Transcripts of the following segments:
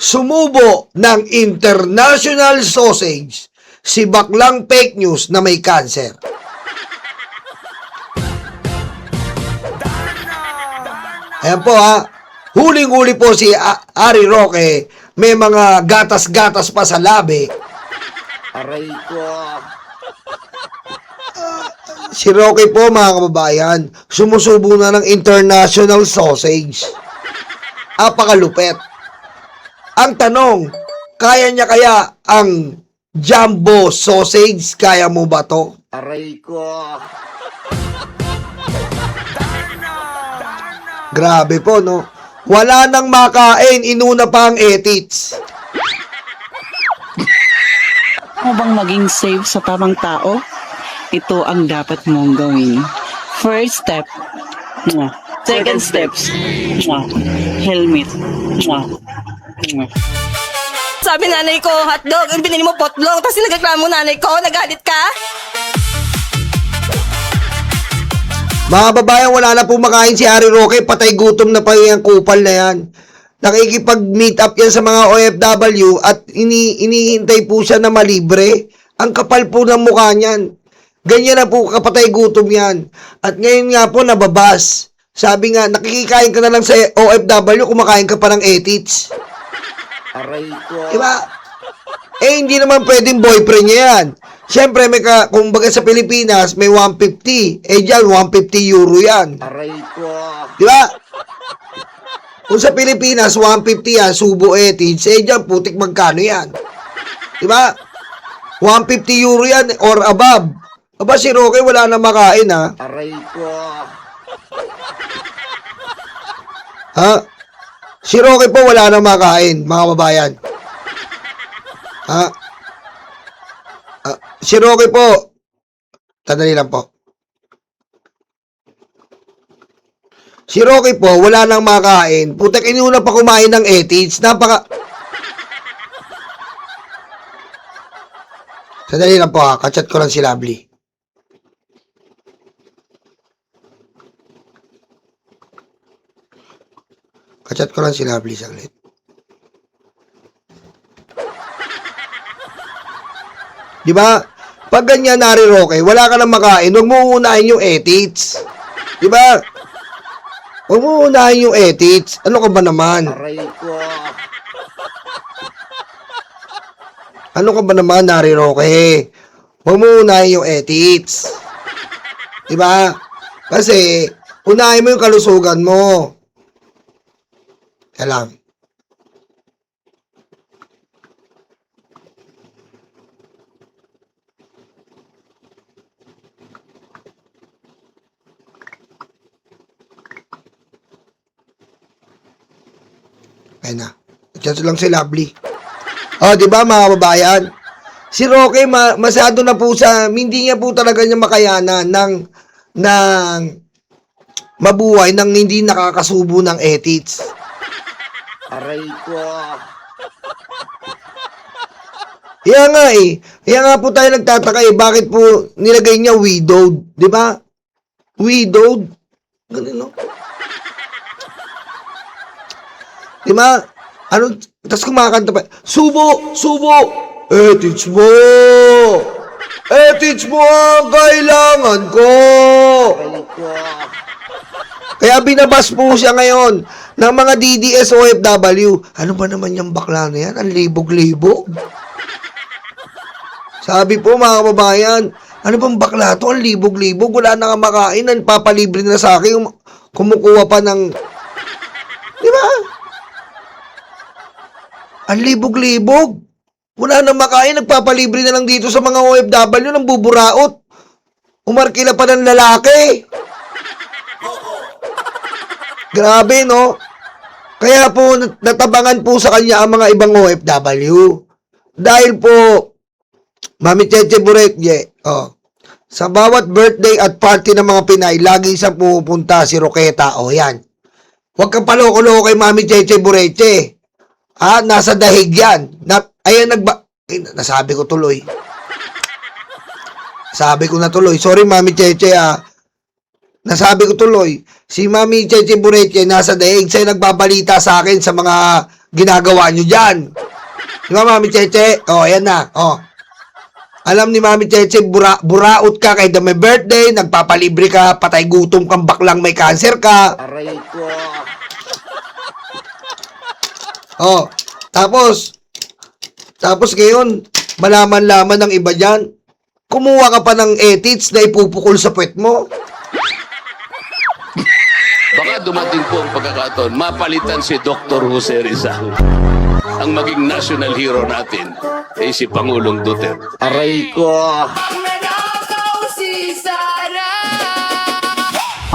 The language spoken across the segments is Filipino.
Sumubo ng international sausage si baklang fake news na may cancer. Ayan po ha, huling-huli po si Ari Roque, may mga gatas-gatas pa sa labi. Aray ko. Si Roque po mga kababayan, sumusubo na ng international sausage. Apakalupet. Ang tanong, kaya niya kaya ang jumbo sausage? Kaya mo ba to? Aray ko. Grabe po, no? Wala nang makain, inuna pa ang etits. Mo bang maging safe sa tamang tao? Ito ang dapat mong gawin. First step, second steps, helmet. Sabi nanay ko, hotdog, ang binili mo potlong, tapos nagreklamo nanay ko, nagalit ka? Mga babayan, wala na po makain si Ari Roque, patay gutom na pa yung kupal na yan. Nakikipag-meet up yan sa mga OFW at inihintay po siya na malibre. Ang kapal po ng mukha niyan. Ganyan na po kapatay gutom yan. At ngayon nga po nababas. Sabi nga, nakikikain ka na lang sa OFW, kumakain ka pa ng etits. Aray ko. Diba? Eh, hindi naman pwedeng boyfriend niya yan. Siyempre, kumbaga sa Pilipinas, may 150. Eh, dyan, 150 euro yan. Aray ko. Diba? Kung sa Pilipinas, 150 yan, subo etits. Eh, dyan, putik magkano yan. Diba? 150 euro yan or above. Aba, si Roque wala na makain, ha? Aray ko. Ha? Si Roque po wala na makain, mga babayan. Ha? Si Roque po, tandali lang po. Si Roque po, wala nang makain. Putek, inuna pa kumain ng etits. Sandali lang po ha, kachat ko lang si Lovely. Kachat ko lang si Lovely saglit. Di ba? Pag ganyan Ari Roque, wala ka nang makain, huwag mo unahin yung etits. Di ba? Huwag mo unahin yung etits. Ano ka ba naman? Aray ko. Ano ka ba naman, Ari Roque? Huwag mo unahin yung etits. Di ba? Kasi, unahin mo yung kalusugan mo. Kaya lang. Ayun na. Diyan lang si Lovely. Oh, di ba mga kababayan? Si Roque masyado na po hindi niya po talaga niya makayanan ng mabuhay nang hindi nakakasubo ng etits. Aray ko. Kaya nga eh. Kaya nga po tayo nagtataka eh. Bakit po nilagay niya widowed? Di ba? Widowed? Ganun, no? Di ba? Ano? Tapos kumakanta pa. Subo! Subo! Etits mo! Etits mo ang kailangan ko! Aray ko. Kaya binabas po siya ngayon ng mga DDS OFW. Ano ba naman yung bakla na yan? Ang libog-libog. Sabi po mga kababayan, ano bang bakla to? Ang libog-libog. Wala na nga makain. Papalibre na sa akin. Kumukuha pa ng... Di ba? Ang libog-libog. Wala na makain. Nagpapalibre na lang dito sa mga OFW ng buburaot. Umarkila pa ng lalaki. Grabe, no? Kaya po, natabangan po sa kanya ang mga ibang OFW. Dahil po, Mami Cheche Buretye, sa bawat birthday at party ng mga Pinay, lagi isang pumupunta si Roqueta. Yan. Huwag kang paloko-loko kay Mami Cheche Buretye. Nasa dahig yan. Nasabi ko tuloy. Sabi ko na tuloy. Sorry, Mami Cheche, Nasabi ko tuloy. Si Mami Cheche Buretye nasa daig. Sa'yo nagbabalita sa akin sa mga ginagawa nyo dyan. Di ba, Mami Cheche? Ayan na. Alam ni Mami Cheche, buraot ka kahit na may birthday, nagpapalibre ka, patay gutom kang baklang may cancer ka. Aray ko. Tapos ngayon, malaman-laman ng iba dyan, kumuha ka pa ng edits na ipupukol sa puwet mo. Baka dumating po ang pagkakataon, mapalitan si Dr. Jose Rizal. Ang maging national hero natin ay si Pangulong Duterte. Aray ko.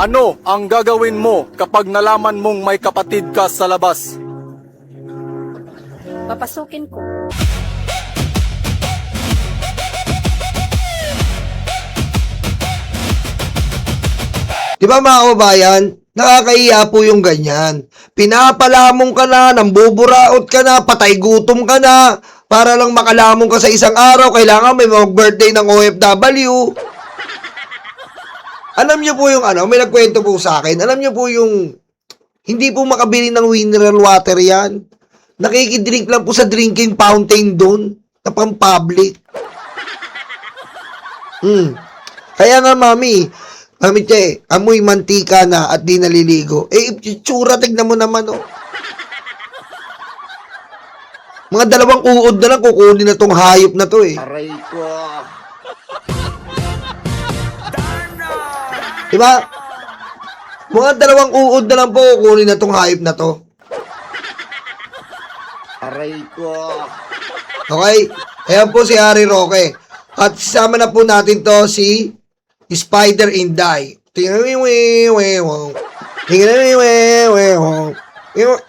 Ano ang gagawin mo kapag nalaman mong may kapatid ka sa labas? Papasukin ko. Di ba mga kababayan? Nakakahiya po yung ganyan. Pinapalamong ka na, nambuburaot ka na, patay gutom ka na, para lang makalamong ka sa isang araw, kailangan may mag-birthday ng OFW. Alam niyo po yung may nagkwento po sa akin, alam niyo po yung, hindi po makabili ng mineral water yan. Nakikidrink lang po sa drinking fountain doon, na pang-public. Kaya nga, Mami Che, amoy mantika na at di naliligo. Itsura, tignan mo naman, Mga 2 uod na lang kukunin na tong hayop na to, Aray ko. Diba? Mga 2 uod na lang po kukunin na tong hayop na to. Aray ko. Okay? Ayan po si Harry Roque. At sama na po natin to si Spider Inday. Tingnan mo yung Tingnan mo yung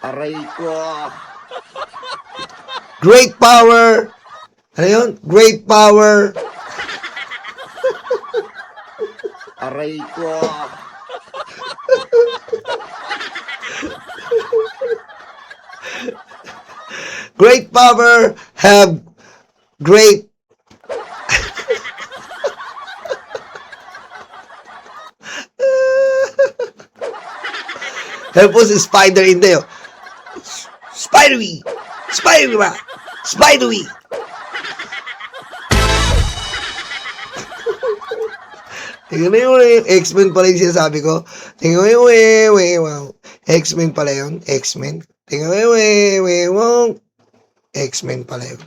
Aray ko. Great power. Ano yun? Great power. Aray ko. Great power have great Help po si Spider Inday. Spidery! Spidery ba? Spidery! Tingnan mo yung X-Men pala yung sinasabi ko. Tingnan mo yung X-Men pala yun. X-Men. Tingnan mo yung X-Men pala yun.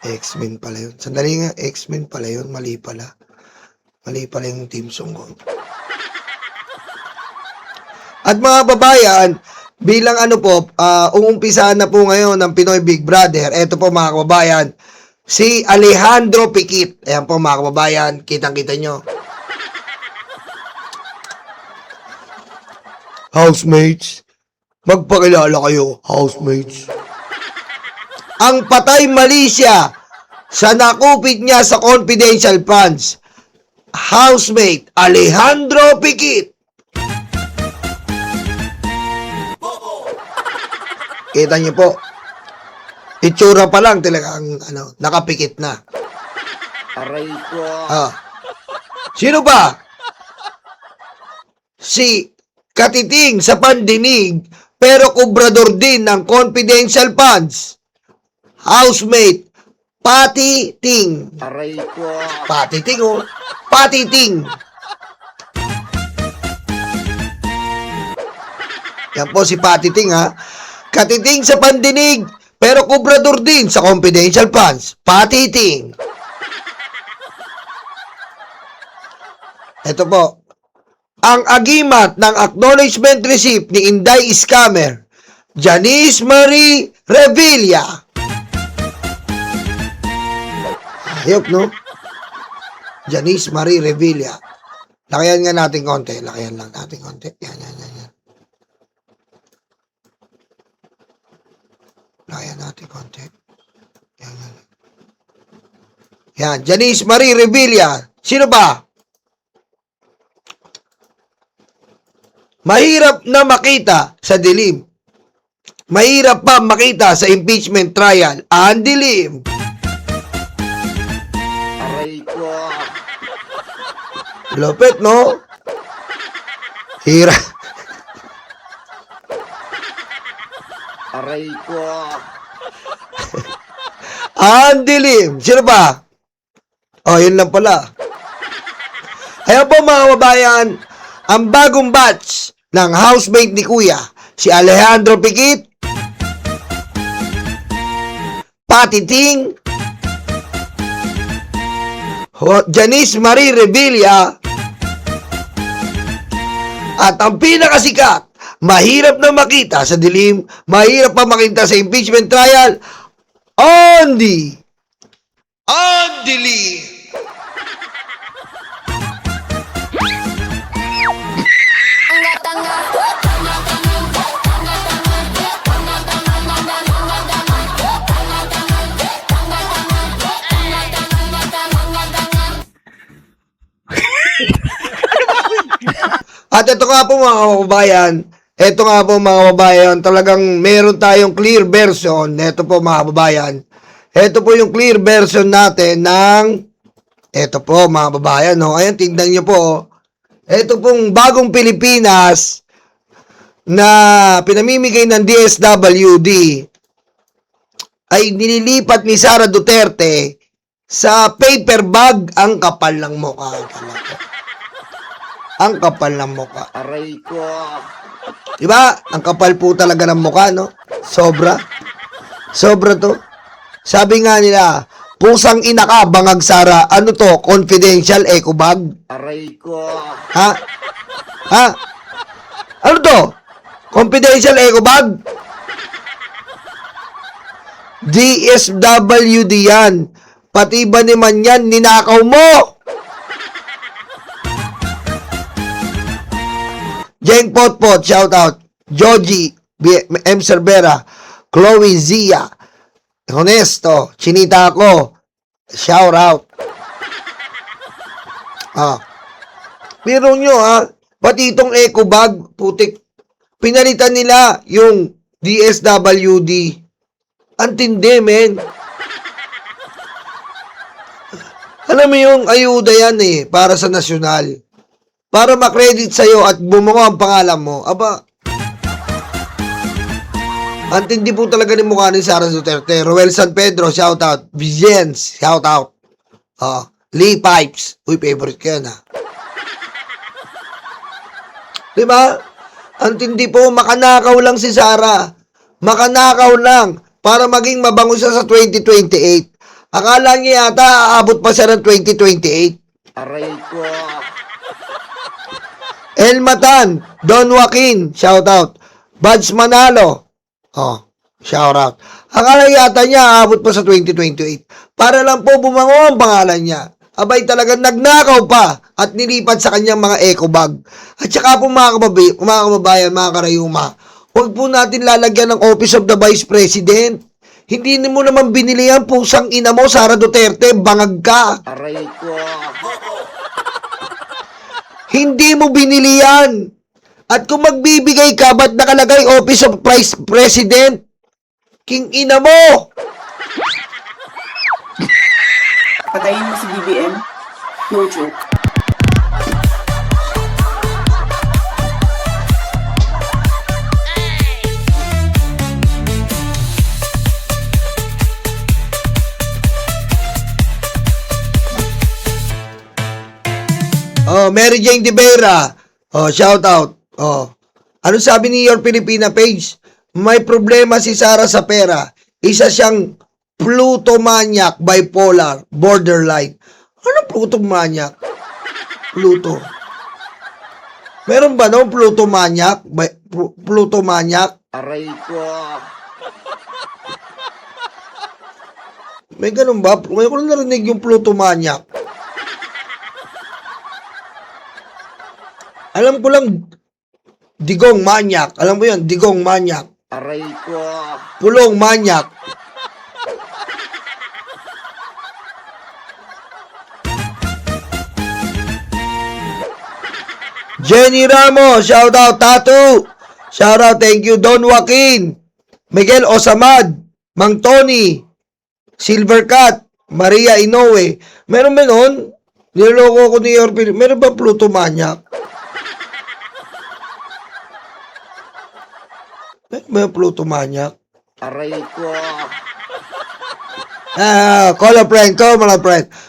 X-Men pala yun. Sandali nga, X-Men pala yun. Mali pala. Mali pala yung team song ko. At mga babayan, bilang uumpisahan na po ngayon ng Pinoy Big Brother. Eto po mga kababayan, si Alejandro Pikit. Ayan po mga kababayan, kitang-kita nyo. Housemates, magpakilala kayo, housemates. Ang patay mali siya sa nakupit niya sa confidential funds. Housemate Alejandro Pikit. Kita niyo po. Itsura pa lang talagang nakapikit na. Aray ko. Sino ba? Si Katiting sa pandinig pero kubrador din ng confidential funds. Housemate Pati Ting. Aray ko. Pati Ting, Pati Ting. Yan po si Pati Ting, ha. Katiting sa pandinig, pero kubrador din sa confidential funds. Pati Ting. Ito po. Ang agimat ng acknowledgement receipt ni Inday Scammer, Janice Marie Revilla. Ayop, no? Janice Marie Revilla. Lakayan nga natin konti. Lakayan lang natin konti. Yan. Lakayan natin konti. Yan. Yan. Janice Marie Revilla. Sino ba? Mahirap na makita sa dilim. Mahirap pa makita sa impeachment trial. Ang dilim. Aray ko. Lupit, no? Hira. Aray ko. Ang dilim. Sino ba? Oh, yun lang pala. Ayan po mga kababayan, ang bagong batch ng housemate ni Kuya, si Alejandro Piquit, Patty Ting, Janice Marie Revilla, at ang pinakasikat, mahirap na makita sa dilim, mahirap pa makita sa impeachment trial, Andy Lee. At ito nga po mga kababayan, talagang meron tayong clear version. Ito po mga kababayan, ito po yung clear version natin ng, ito po mga kababayan, no? Ayan, tingnan nyo po, ito pong bagong Pilipinas na pinamimigay ng DSWD ay nililipat ni Sara Duterte sa paper bag. Ang kapal ng mukha. Ang kapal ng mukha. Aray ko. Diba? Ang kapal po talaga ng mukha, no? Sobra. Sobra to. Sabi nga nila, pusang ina ka, bangag Sara. Ano to? Confidential eco bag? Aray ko. Ha? Ha? Ano to? Confidential eco bag? DSWD yan. Pati ba naman yan, ninakaw mo? Jeng Potpot, shout out. Joji, M. Cervera, Chloe Zia, Honesto, Chinita ako, shout out. Pero nyo pati itong eco bag, putik, pinalitan nila yung DSWD. Antindi, men. Alam mo yung ayuda yan para sa nasyonal. Para makredit sa'yo at bumuo ang pangalan mo. Aba, antindi po talaga ni mukha ni Sara Duterte. Roel San Pedro, shout out. Viziens, shout out. Lee Pipes. Uy, favorite ko yan Diba? Antindi po, makanakaw lang si Sara. Makanakaw lang para maging mabango siya sa 2028. Akala niya yata aabot pa siya ng 2028. Aray ko. El Matan, Don Joaquin, shout out. Buds Manalo, shout out. Akala yata niya aabot pa sa 2028. Para lang po bumango ang pangalan niya. Abay talagang nagnakaw pa at nilipat sa kanyang mga eco bag. At saka po mga kababayan, mga karayuma, huwag po natin lalagyan ng Office of the Vice President. Hindi mo naman binili yan, pusang ina mo, Sara Duterte, bangag ka. Aray ko. Hindi mo binili yan. At kung magbibigay ka, ba't nakalagay Office of Vice President? King ina mo! Patayin mo si BBM. No joke. Mary Jane De Vera. Shout out. Ano sabi ni Your Filipina page? May problema si Sara sa pera. Isa siyang plutomaniac, bipolar, borderline. Ano plutomaniac? Pluto. Meron ba no plutomaniac? Plutomaniac? Aray ko. May ganun ba? May ko narinig yung plutomaniac. Alam ko lang, digong maniac. Alam mo yun, digong maniac. Aray ko. Pulong maniac. Jenny Ramos, shout out. Tattoo, shout out, thank you. Don Joaquin, Miguel Osamad, Mang Tony, Silvercat, Maria Inoue. Meron ba nun? Niloloko ko ni Yorpin. Meron ba Pluto Maniac? Meron ba Pluto Maniac? Aray ko. Call a friend,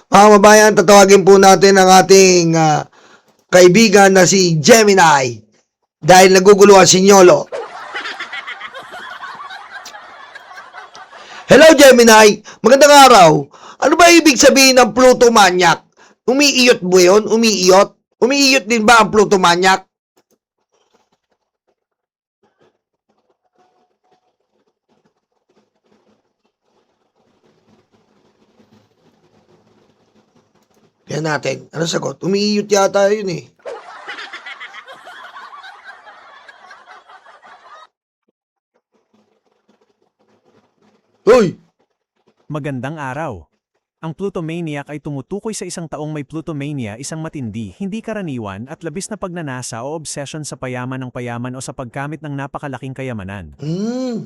Mga mabayan, tatawagin po natin ang ating kaibigan na si Gemini. Dahil naguguluhan si Nyolo. Hello, Gemini. Magandang araw. Ano ba ibig sabihin ng Pluto Maniac? Umiiyot ba yun? Umiiyot? Umiiyot din ba ang Pluto Maniac? Yan natin. Ano sagot? Umiiyot yata yun eh. Hoy! Magandang araw. Ang Plutomaniac ay tumutukoy sa isang taong may Plutomania, isang matindi, hindi karaniwan at labis na pagnanasa o obsession sa payaman ng payaman o sa pagkamit ng napakalaking kayamanan.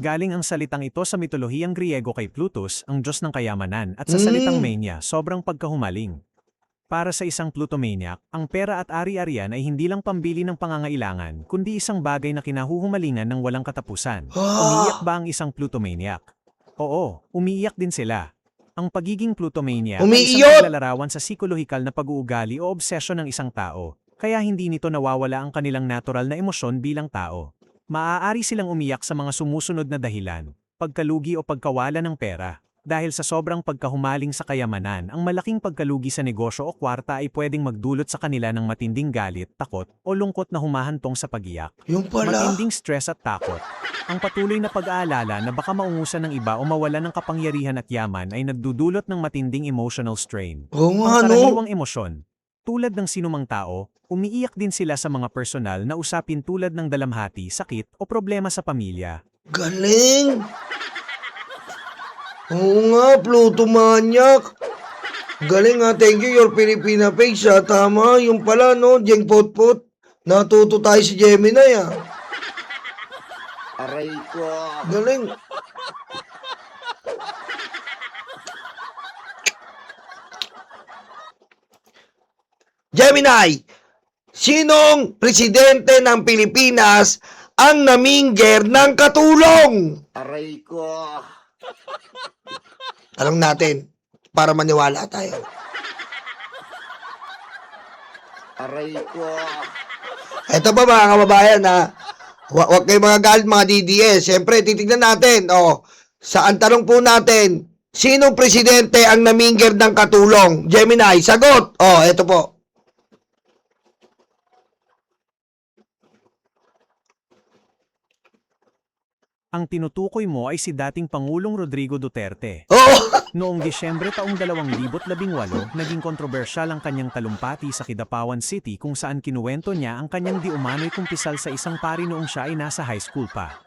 Galing ang salitang ito sa mitolohiyang Griego kay Plutus, ang Diyos ng kayamanan, at sa salitang mania, sobrang pagkahumaling. Para sa isang Plutomaniac, ang pera at ari-arian ay hindi lang pambili ng pangangailangan, kundi isang bagay na kinahuhumalingan ng walang katapusan. Umiiyak ba ang isang Plutomaniac? Oo, umiiyak din sila. Ang pagiging Plutomaniac ay isang paglalarawan sa psikolohikal na pag-uugali o obsession ng isang tao, kaya hindi nito nawawala ang kanilang natural na emosyon bilang tao. Maaari silang umiyak sa mga sumusunod na dahilan, pagkalugi o pagkawala ng pera. Dahil sa sobrang pagkahumaling sa kayamanan, ang malaking pagkalugi sa negosyo o kwarta ay pwedeng magdulot sa kanila ng matinding galit, takot, o lungkot na humahantong sa pag-iyak. Yung pala. Matinding stress at takot. Ang patuloy na pag-aalala na baka maungusan ng iba o mawalan ng kapangyarihan at yaman ay nagdudulot ng matinding emotional strain. Oo nga, Ang no? karaniwang emosyon, tulad ng sinumang tao, umiiyak din sila sa mga personal na usapin tulad ng dalamhati, sakit, o problema sa pamilya. Galing! Oo nga, Pluto Maniac. Galing nga, thank you, your Filipina page, ha. Tama, yung pala, no, Jeng Potpot. Natuto tayo si Gemini, ha. Aray ko. Galing. Gemini, sinong presidente ng Pilipinas ang namingger ng katulong? Aray ko. Tanong natin para maniwala tayo. Aray ko. Ito ba mga kababayan, ha? Huwag kayo mga galit, mga DDS. Siyempre, titignan natin. Saan tanong po natin, sinong presidente ang namingger ng katulong? Gemini, sagot. Ito po. Ang tinutukoy mo ay si dating Pangulong Rodrigo Duterte. Noong Disyembre taong 2018, naging kontrobersyal ang kanyang talumpati sa Kidapawan City kung saan kinuwento niya ang kanyang di umano'y kumpisal sa isang pari noong siya ay nasa high school pa.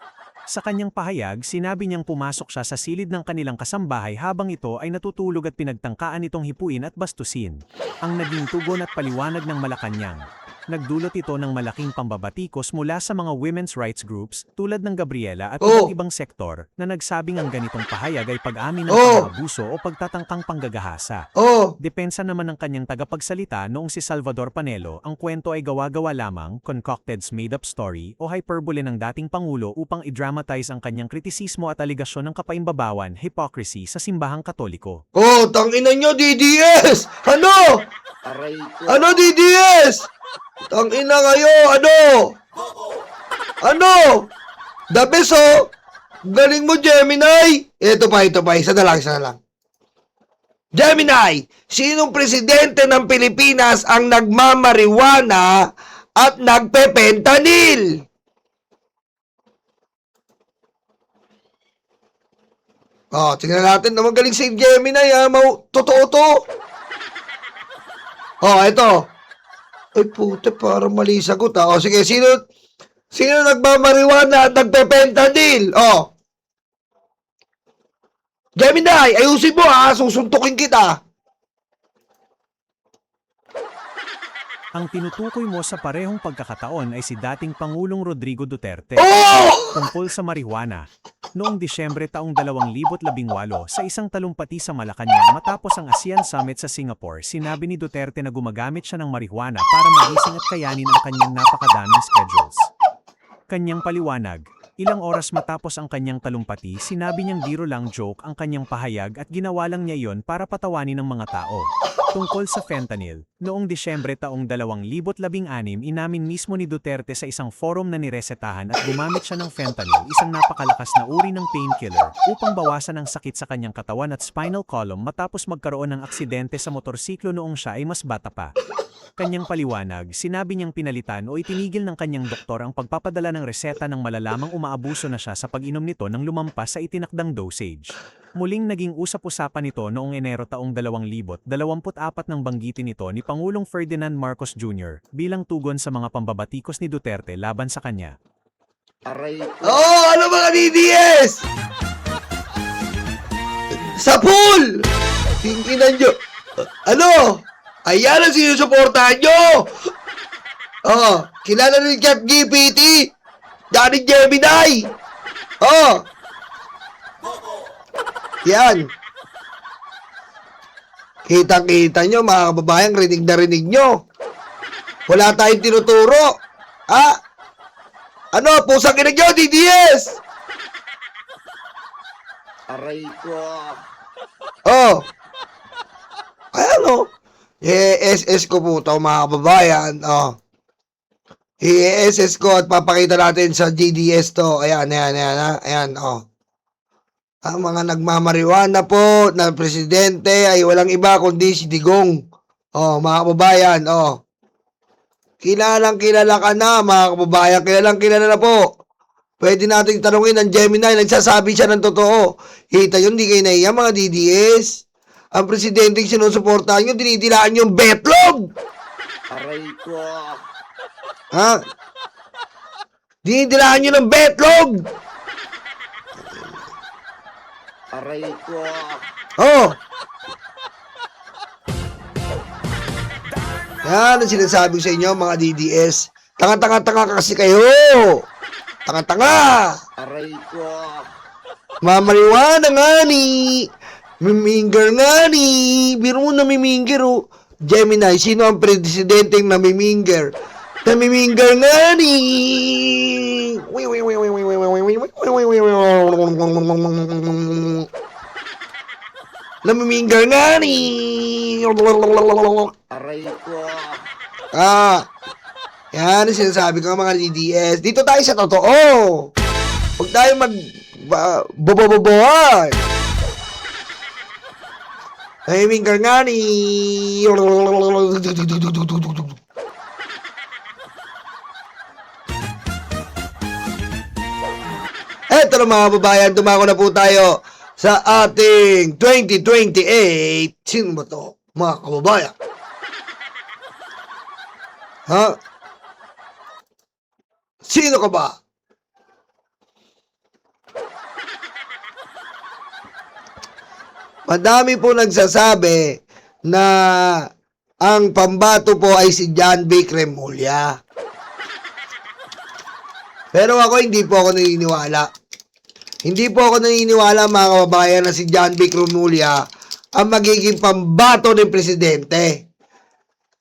Sa kanyang pahayag, sinabi niyang pumasok siya sa silid ng kanilang kasambahay habang ito ay natutulog at pinagtangkaan itong hipuin at bastusin. Ang naging tugon at paliwanag ng Malacanang. Nagdulot ito ng malaking pambabatikos mula sa mga women's rights groups tulad ng Gabriela at iba't ibang sektor na nagsabing ang ganitong pahayag ay pag-amin ng pang-abuso o pagtatangkang panggagahasa. Depensa naman ng kanyang tagapagsalita noong si Salvador Panelo, ang kwento ay gawa-gawa lamang, concocted made-up story o hyperbole ng dating Pangulo upang i-dramatize ang kanyang kritisismo at aligasyon ng kapaimbabawan, hypocrisy sa simbahang Katoliko. Tangina nyo, DDS! Ano? Aray ko. Ano, DDS? Tangina kayo, ano? The best, galing mo, Gemini. Ito pa, isa na lang. Gemini, sinong presidente ng Pilipinas ang nagmamariwana at nagpepentanil? Tingnan natin na magaling si Gemini, ha. Totoo to. Ito. Ay, puta, parang mali sagot, ha. Sige, sino nagmamariwana at nagpepentanil? Gemini, ayusin mo, ha. Susuntukin kita. Ang tinutukoy mo sa parehong pagkakataon ay si dating Pangulong Rodrigo Duterte. Tungkol sa marijuana. noong Disyembre taong 2018 sa isang talumpati sa Malacanang matapos ang ASEAN Summit sa Singapore. Sinabi ni Duterte na gumagamit siya ng marijuana para magising at kayanin ang kanyang napakadaming schedules. Kanyang paliwanag, ilang oras matapos ang kanyang talumpati, sinabi niyang biro lang joke ang kanyang pahayag at ginawa lang niya iyon para patawanin ng mga tao. Tungkol sa fentanyl, noong Disyembre taong 2016, inamin mismo ni Duterte sa isang forum na niresetahan at gumamit siya ng fentanyl, isang napakalakas na uri ng painkiller, upang bawasan ang sakit sa kanyang katawan at spinal column matapos magkaroon ng aksidente sa motorsiklo noong siya ay mas bata pa. Kanyang paliwanag, sinabi niyang pinalitan o itinigil ng kanyang doktor ang pagpapadala ng reseta ng malalamang umaabuso na siya sa pag-inom nito nang lumampas sa itinakdang dosage. Muling naging usap-usapan ito noong Enero taong 2024 nang banggitin ito ni Pangulong Ferdinand Marcos Jr. bilang tugon sa mga pambabatikos ni Duterte laban sa kanya. Aray ko. Oh, ano mga DDS? Sa pool! Tingnan nyo. Ano? Ayan ang sinusuportahan nyo! Oh, kilala rin Kat GPT! Danny Gemini! Oh! Yan. Kitang-kita nyo, mga kababayan, rinig na rinig nyo. Wala tayong tinuturo. Ha? Ano, pusang kinig nyo, DDS? Aray ko. Oh. Ano? I-SS ko po ito, mga kababayan. Oh. I-SS ko at papakita natin sa GDS to. Ayan, ayan, oh. Ang mga nagmamariwana po na presidente ay walang iba kundi si Digong. Oh, mga kababayan, oh. Kilalang kilala ka na, mga kababayan. Kilalang kilala na po. Pwede nating tanungin ang Gemini, nagsasabi siya ng totoo. Hita yun, di kayo naiya, mga DDS. Ang presidente yung sinusuportahan nyo, dinidilaan yung betlog. Aray ko. Ha? Dinidilaan nyo ng betlog. Aray ko. Oh. Yan ang sinasabi sa inyo, mga DDS. Tanga-tanga-tanga kasi kayo. Tanga-tanga. Aray ko. Mamariwana nga ni. Miminger nga ni. Biro mo namiminger, oh. Gemini, sino ang presidenteng namiminger? Namiminger nga ni. Namiminger nga ni. Aray ko. Ah. Yan ang sinasabi ko, mga DDS. Dito tayo sa totoo. Huwag tayo bobobobohan. Namiminger nga ni. Eto na, mga babayan, dumako na po tayo sa ating 2028. Sino ba to, mga kababayan? Ha? Sino ka ba? Madami po nagsasabi na ang pambato po ay si John Vic Remulla. Pero ako, hindi po ako naniniwala. Hindi po ako naniniwala, mga kababayan, na si John Vic Remulla ang magiging pambato ng presidente.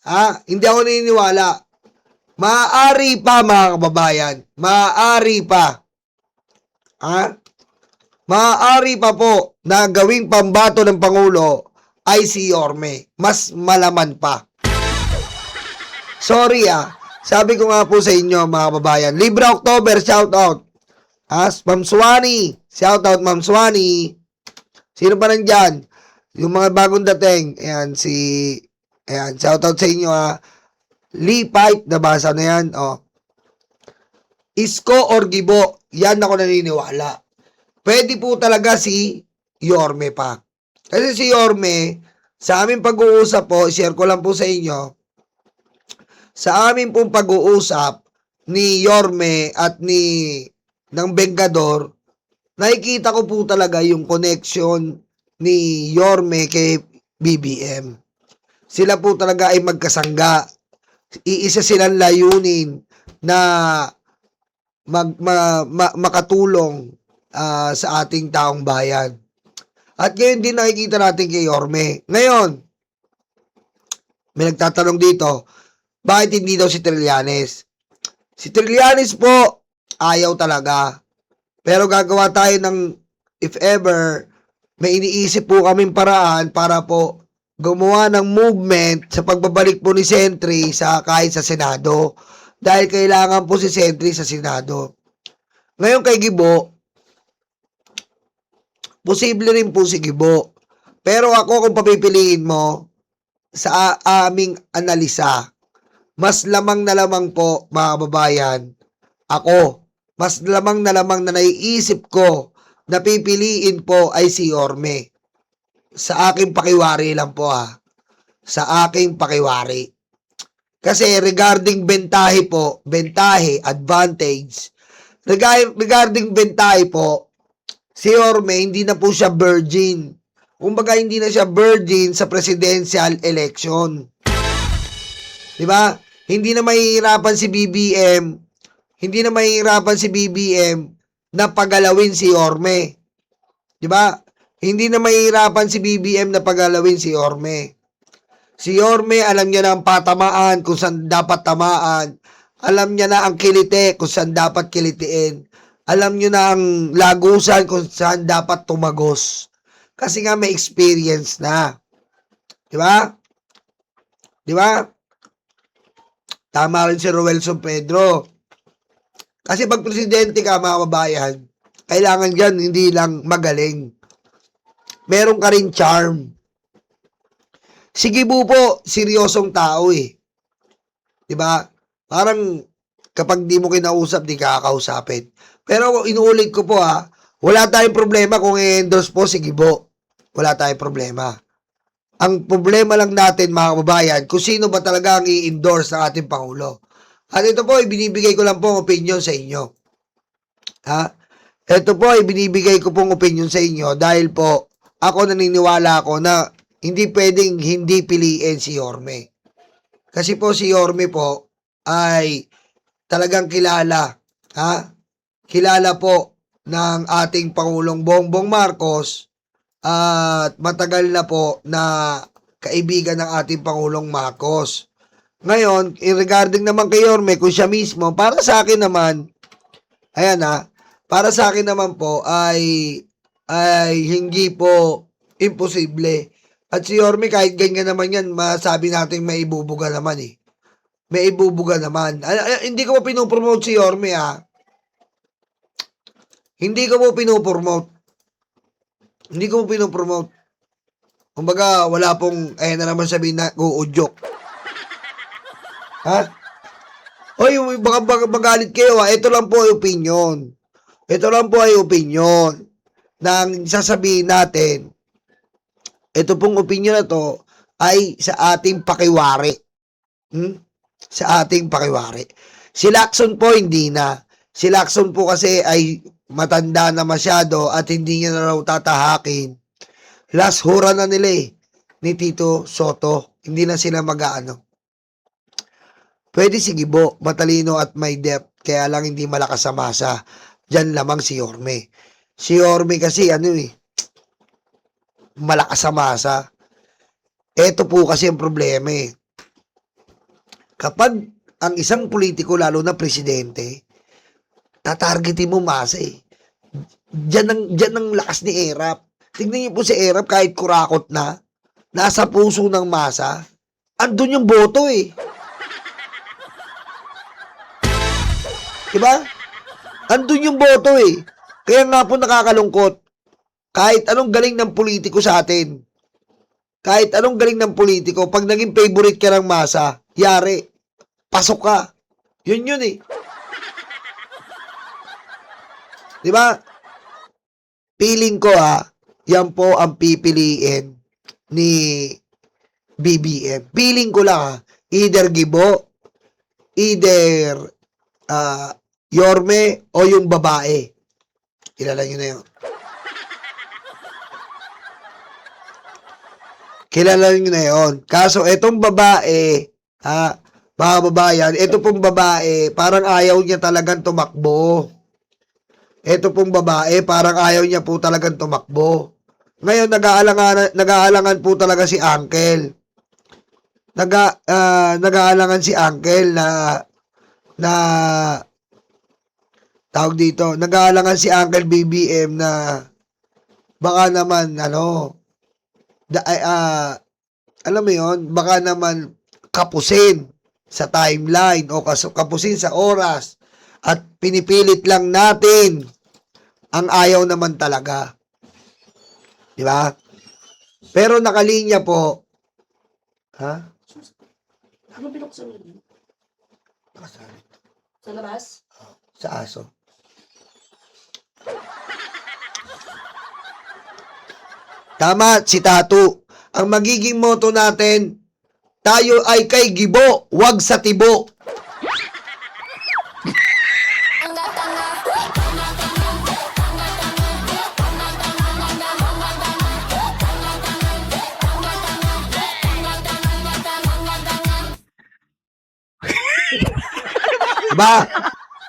Ha? Hindi ako naniniwala. Maaari pa, mga kababayan. Maaari pa. Ha? Maaari pa po na gawing pambato ng Pangulo ay si Yorme. Mas malaman pa. Sorry, sabi ko nga po sa inyo, mga kababayan. Libra October, shout out. Ma'am Suwani. Shout out, Ma'am Suwani. Sino pa nandyan? Yung mga bagong dating. Ayan, ayan, shout out sa inyo, Lee Pipe, nabasa na yan. Oh. Isko or Gibo, yan ako naniniwala. Pwede po talaga si Yorme pa. Kasi si Yorme, sa aming pag-uusap po, share ko lang po sa inyo, sa aming pong pag-uusap ni Yorme at ng Bengador, nakikita ko po talaga yung connection ni Yorme kay BBM. Sila po talaga ay magkasangga. Iisa silang layunin na makatulong sa ating taong bayan. At ngayon din nakikita natin kay Yorme. Ngayon, may nagtatanong dito, bakit hindi daw si Trillanes? Si Trillanes po, ayaw talaga. Pero gagawa tayo ng, if ever, may iniisip po kaming paraan para po gumawa ng movement sa pagbabalik po ni Sentry kahit sa Senado. Dahil kailangan po si Sentry sa Senado. Ngayon kay Gibo, posible rin po si Gibo. Pero ako kung papipiliin mo, sa aming analisa, mas lamang na lamang po, mga kababayan, ako, mas lamang na naiisip ko na pipiliin po ay si Yorme. Sa aking pakiwari lang po Sa aking pakiwari. Kasi regarding bentahe po, advantage, regarding bentahe po, si Yorme hindi na po siya virgin. Kumbaga hindi na siya virgin sa presidential election. Diba? Hindi na mahihirapan si BBM. Hindi na mahihirapan si BBM na pagalawin si Yorme. Diba? Hindi na mahihirapan si BBM na pagalawin si Yorme. Si Yorme, alam niya na ang patamaan kung saan dapat tamaan. Alam niya na ang kilite kung saan dapat kilitiin. Alam niyo na ang lagusan kung saan dapat tumagos. Kasi nga may experience na. Diba? Diba? Tama rin si Roelson Pedro. Kasi pag presidente ka, mga kababayan, kailangan dyan hindi lang magaling. Meron ka rin charm. Si Gibo po, seryosong tao eh. Diba? Parang kapag di mo kinausap, di ka kakausapin. Pero inuulit ko po wala tayong problema kung i-endorse po si Gibo. Wala tayong problema. Ang problema lang natin, mga kababayan, kung sino ba talaga ang i-endorse ng ating Pangulo. At ito po, ibinibigay ko lang po ang opinion sa inyo. Ito po, ibinibigay ko pong opinion sa inyo dahil po, ako naniniwala ako na hindi pwedeng hindi piliin si Yorme. Kasi po si Yorme po ay talagang kilala. Kilala po ng ating Pangulong Bongbong Marcos at matagal na po na kaibigan ng ating Pangulong Marcos. Ngayon, regarding naman kay Yorme, kung siya mismo, para sa akin naman, para sa akin naman po ay hindi po imposible. At si Yorme, kahit ganyan naman yan, masabi natin may ibubuga naman eh. May ibubuga naman. Hindi ko po pinopromote si Yorme Hindi ko po pinopromote. Hindi ko po pinopromote. Kumbaga, wala pong, na naman sabihin na, uudyok. Oy, baka magalit kayo Ito lang po ay opinion. Ito lang po ay opinion. Nang sasabihin natin, ito pong opinion na to ay sa ating pakiwari. Sa ating pakiwari. Si Lacson po hindi na. Si Lacson po kasi ay matanda na masyado at hindi niya na raw tatahakin. Last hura na nila ni Tito Soto. Hindi na sila mag-aano. Pwede si Gibo, matalino at may depth, kaya lang hindi malakas sa masa. Diyan lamang si Yorme. Si Yorme kasi malakas sa masa. Ito po kasi ang problema Kapag ang isang politiko, lalo na presidente, tatargetin mo masa Diyan ang lakas ni Erap. Tignan niyo po si Erap, kahit kurakot na, nasa puso ng masa, andun yung boto Diba? Andun yung boto Kaya nga po nakakalungkot. Kahit anong galing ng politiko sa atin, kahit anong galing ng politiko, pag naging favorite ka ng masa, yari, pasok ka. Yun Diba? Feeling ko yan po ang pipiliin ni BBM. Feeling ko lang either Gibo, either Yorme, o yung babae. Kilala nyo na yun. Kilala nyo na yun. Kaso, etong babae, mga babayan, ito pong babae, parang ayaw niya talagang tumakbo. Ito pong babae, parang ayaw niya po talagang tumakbo. Ngayon, nag-aalangan po talaga si Uncle. Nag-aalangan si Uncle na tawag dito, nag-aalangan si Uncle BBM na baka naman, alam mo yon, baka naman kapusin sa timeline o kapusin sa oras at pinipilit lang natin ang ayaw naman talaga. Di ba? Pero nakalinya po, ha? Ano binuksan mo? Sa labas? Sa aso. Tama, si Tatu. Ang magiging motto natin, tayo ay kay Gibo, wag sa Tibo. Ba?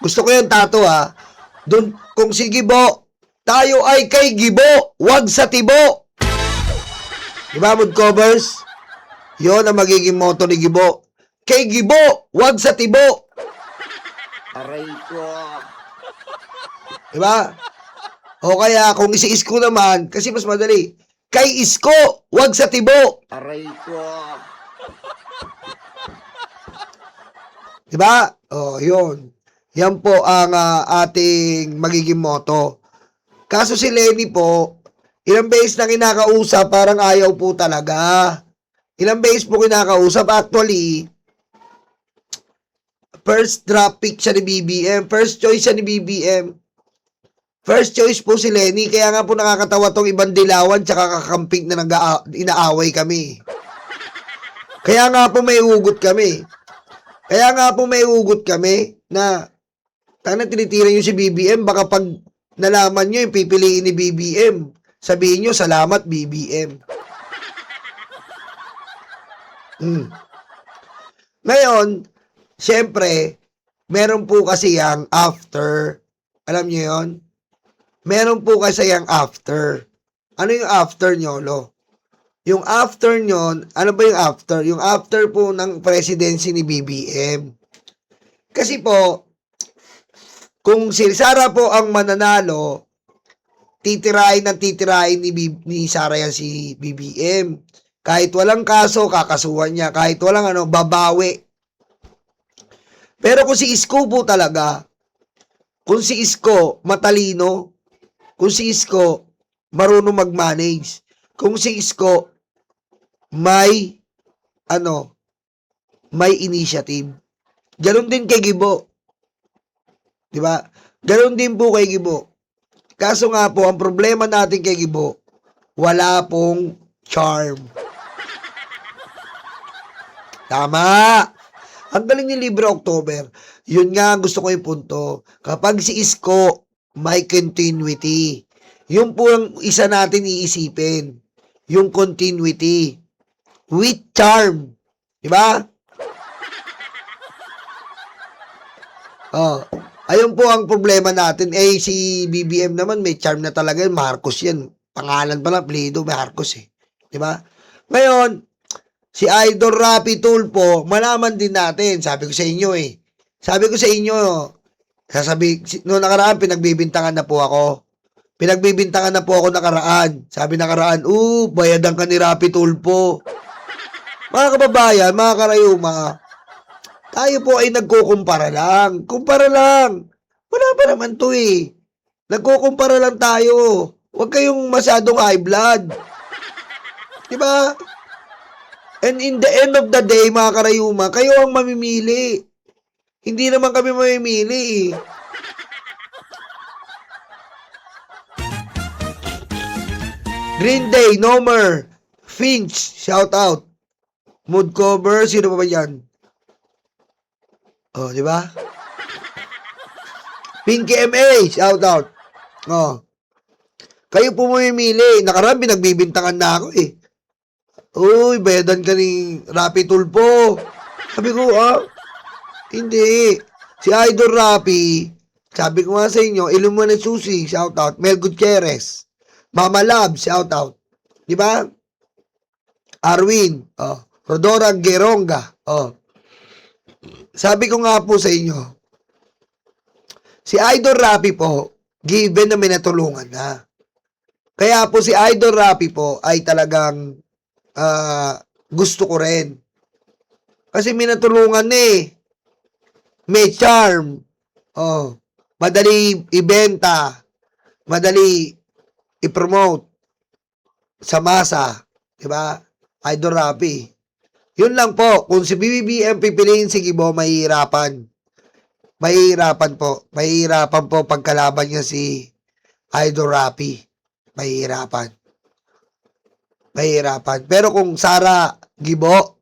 Gusto ko yung Tatu ha. Doon, kung si Gibo, tayo ay kay Gibo, wag sa Tibo. Diba, mood covers? Yon ang magiging motto ni Gibo. Kay Gibo, wag sa Tibo. Aray ko. Diba? O kaya, kung si Isko naman, kasi mas madali. Kay Isko, wag sa Tibo. Aray ko. Diba? O, yun. Yan po ang ating magiging motto. Kaso si Lenny po, ilang beses na kinakausap, parang ayaw po talaga. Ilang beses po kinakausap. Actually, first draft pick siya ni BBM. First choice siya ni BBM. First choice po si Lenny. Kaya nga po nakakatawa tong ibang dilawan tsaka kakamping na inaaway kami. Kaya nga po may hugot kami. Na tanang tinitira nyo si BBM. Baka pag nalaman nyo yung pipiliin ni BBM, sabihin nyo, salamat BBM. Ngayon, syempre, meron po kasi yung after. Alam nyo yon? Meron po kasi yung after. Ano yung after nyo, lo? Yung after nyo, ano ba yung after? Yung after po ng presidency ni BBM. Kasi po, kung si Sara po ang mananalo, titirahin ni Sara yan si BBM. Kahit walang kaso, kakasuhan niya. Kahit walang babawi. Pero kung si Isko po talaga, kung si Isko matalino, kung si Isko marunong mag-manage, kung si Isko may initiative. Ganon din kay Gibo. Diba? Ganon din po kay Gibo. Kaso nga po, ang problema natin kay Gibo, wala pong charm. Tama! Ang galing ni Libre October. Yun nga ang gusto ko yung punto. Kapag si Isko, may continuity. Yun po ang isa natin iisipin. Yung continuity. With charm. Diba? Ayun po ang problema natin. Si BBM naman may charm na talaga yun. Marcos yan. Pangalan pala, Plido, Marcos eh. Diba? Ngayon, si Idol Rapi Tulfo, malaman din natin. Sabi ko sa inyo noong nakaraan, pinagbibintangan na po ako. Nakaraan. Sabi nakaraan, bayadan ka ni Rapi Tulfo. Mga kababayan, mga karayuma, tayo po ay nagkukumpara lang. Kumpara lang. Wala pa naman to eh. Nagkukumpara lang tayo. Huwag kayong masyadong high blood. Diba? And in the end of the day, mga karayuma, kayo ang mamimili. Hindi naman kami mamimili eh. Green Day, Nomer, Finch, shout out. Mood cover, sino pa ba yan? Di ba? Pinky MA, shout out. Kayo po mamimili. Nakaraan, pinagbibintangan na ako eh. Uy, bayadan ka ni Rapi Tulfo. Sabi ko, hindi. Si Idol Rapi, Sabi ko nga sa inyo, Illuminate Susi, shout out. Mel Gutierrez. Mama Love, shout out. Di ba? Arwin, Rodora Geronga, Sabi ko nga po sa inyo, si Idol Rapi po, given na may natulungan na. Kaya po si Idol Rapi po ay talagang gusto ko rin. Kasi may natulungan eh. May charm. Madali ibenta. Madali i-promote sa masa. Diba? Idol Rapi. Yun lang po. Kung si BBBM pipiliin si Gibo, mahihirapan. Mahihirapan po. Mahihirapan po pagkalaban niya si Idol Rapi. Mahihirapan. Mahihirapan. Pero kung Sara Gibo,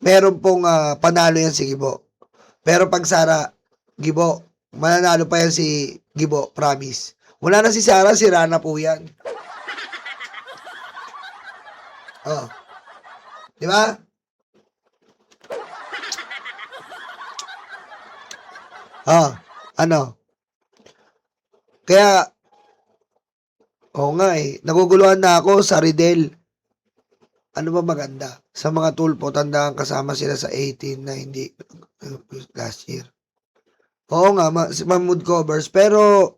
meron pong panalo yan si Gibo. Pero pag Sara Gibo, mananalo pa yan si Gibo, promise. Wala na si Sara, si Rana po yan. Di ba? Ano? Kaya, nga naguguluhan na ako sa Ridel. Ano ba maganda? Sa mga tulpo, tandaan kasama sila sa 18 na hindi last year. Oo nga, mood covers. Pero,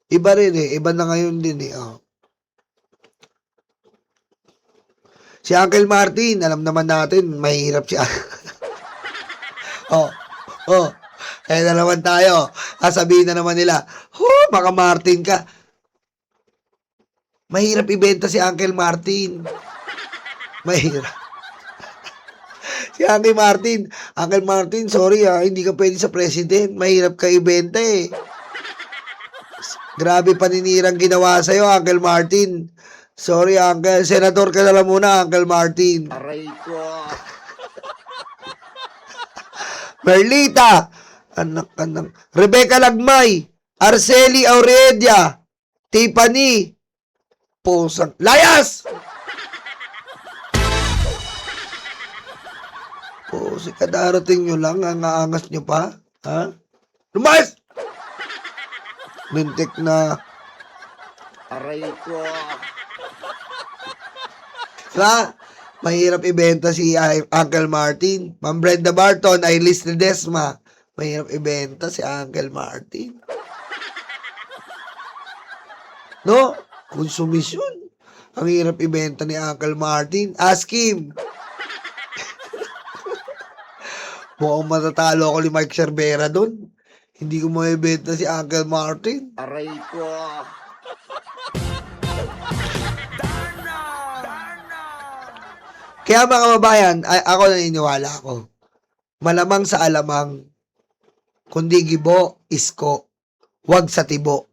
iba rin Iba na ngayon din Si Uncle Martin, alam naman natin, mahirap siya. Kaya na naman tayo. Sabihin na naman nila, baka Martin ka. Mahirap ibenta si Uncle Martin. Mahirap. Si Uncle Martin, sorry hindi ka pwede sa president. Mahirap ka ibenta Grabe paninirang ginawa sa'yo, Uncle Martin. Sorry, Uncle. Senador ka na lang muna, Uncle Martin. Aray ko. Merlita. Anak. Rebecca Lagmay. Arceli Aurelia. Tiffany. Pusang. Layas! Si kadarating nyo lang, ang aangas nyo pa. Ha? Lumayas! Lintik na. Aray ko. Mahirap ibenta si Uncle Martin. Ma'am Brenda Barton, Ailis Ledesma. Mahirap ibenta si Uncle Martin. No? Konsumisyon. Ang hirap ibenta ni Uncle Martin. Ask him. Mukhang matatalo ako ni Mike Cervera doon. Hindi ko maibenta si Uncle Martin. Aray ko. Kaya mga kababayan, ako naniniwala ako. Malamang sa alamang, kundi gibo, isko, wag sa tibo.